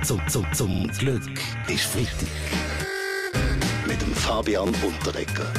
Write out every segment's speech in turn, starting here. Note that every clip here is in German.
Zum Glück ist Freitag. Mit dem Fabian Unterreger.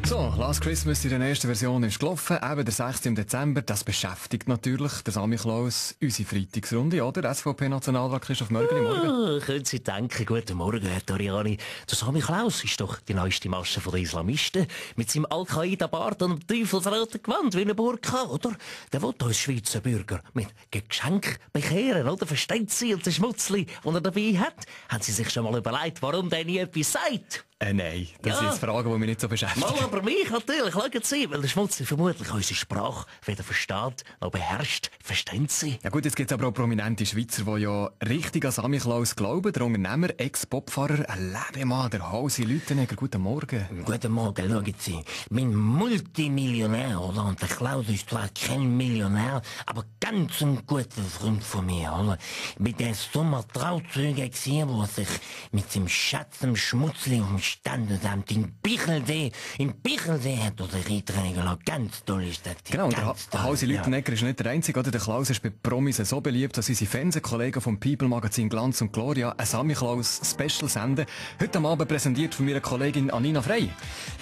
So, Last Christmas in der ersten Version ist gelaufen, eben der 6. Dezember. Das beschäftigt natürlich der Samichlaus, unsere Freitagsrunde, oder? SVP-Nationalrat Christoph Mörgeli, morgen. Können Sie denken, guten Morgen, Herr Toriani. Der Samichlaus ist doch die neueste Masche der Islamisten. Mit seinem Al-Qaida-Bart und dem teufelsroten Gewand wie eine Burka, oder? Der will uns Schweizer Bürger mit Geschenk bekehren, oder? Verstehen Sie? Und das Schmutzli, das er dabei hat, haben Sie sich schon mal überlegt, warum der nie etwas sagt? Nein, das sind Fragen, die mich nicht so beschäftigen. Mal aber mich natürlich, schauen Sie, weil der Schmutzli vermutlich unsere Sprache weder versteht noch beherrscht. Verstehen Sie? Ja gut, jetzt gibt es aber auch prominente Schweizer, die ja richtig an Samichlaus glauben. Der Unternehmer, Ex-Popfahrer, ein Lebemann, der Hausi Lütenegger. Guten Morgen. Guten Morgen, schauen Sie. Ich bin Multimillionär, oder? Und der Klaus ist zwar kein Millionär, aber ganz ein guter Freund von mir, oder? Bei der Sommertrauzeuge gesehen, wo er sich mit seinem Schatz am Schmutzli auf dem Standesamt in Bichelsee hat er sich eintragen lassen. Ganz toll ist das. Genau, der Hausi Lütenegger ist nicht der Einzige, oder? Der Klaus ist bei Promis so beliebt, dass unsere Fernsehkollegen vom People-Magazin Glanz und Gloria ein Samichlaus-Special senden. Heute am Abend präsentiert von meiner Kollegin Anina Frey.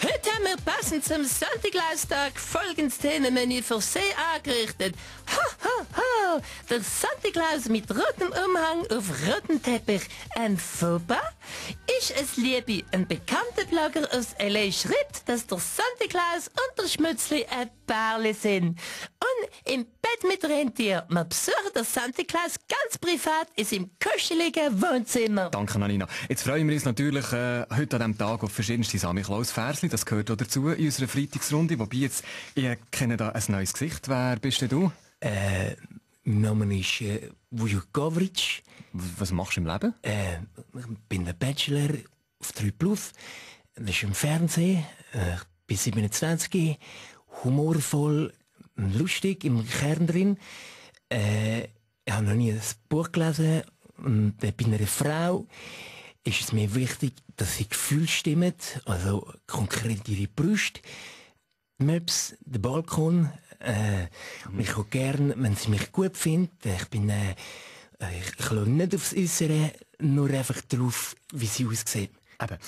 Heute haben wir passend zum Santiglaustag folgendes Themenmenü für Sie angerichtet. Ha, ha, ha! Der Santiglaus mit rotem Umhang auf rotem Teppich. Ein Fauxpas? Ich es liebe, ein bekannter Blogger aus L.A. schreibt, dass der Santiglaus und der Schmutzli ein Pärchen sind. Und im Bett mit Rentier. Man besucht den Santiglaus ganz privat in seinem kuscheligen Wohnzimmer. Danke, Anina. Jetzt freuen wir uns natürlich heute an diesem Tag auf verschiedenste Samichlaus-Versli. Das gehört auch dazu in unserer Freitagsrunde. Wobei jetzt, ich kenne da ein neues Gesicht. Wer bist denn du? Mein Name ist Vujo Gavric. Was machst du im Leben? Ich bin ein Bachelor auf 3+. Das ist im Fernsehen. Ich bin 27, humorvoll, lustig, im Kern drin. Ich habe noch nie ein Buch gelesen. Und bei einer Frau ist es mir wichtig, dass sie Gefühle stimmen, also konkret ihre Brüste, die Möps, der Balkon. Und ich auch gern, wenn sie mich gut findet. Ich schaue nicht aufs Äußere, nur einfach darauf, wie sie aussieht. Eben,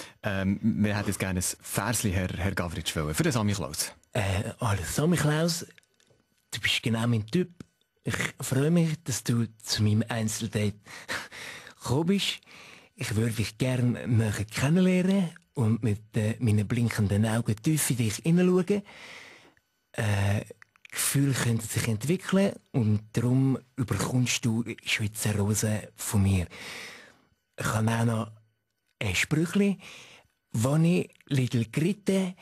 wir hätten jetzt gerne ein Versli, Herr Gavric, für den Samichlaus. Alles Samichlaus, du bist genau mein Typ. Ich freue mich, dass du zu meinem Einzeldate gekommen bist. Ich würde dich gerne näher kennenlernen und mit meinen blinkenden Augen tief in dich hineinschauen. Gefühle können sich entwickeln und darum überkommst du Schweizer Rosen von mir. Ich habe auch noch ein Sprüchli, wenn ich Little Gritte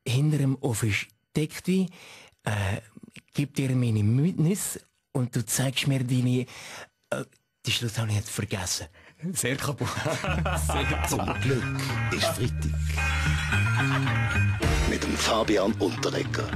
hinter dem Ofen steckt wie, gib dir meine Nüsse und du zeigst mir deine... die Schluss habe ich jetzt vergessen. Sehr kaputt. Zum Glück ist Freitag. Mit dem Fabian Unterreger.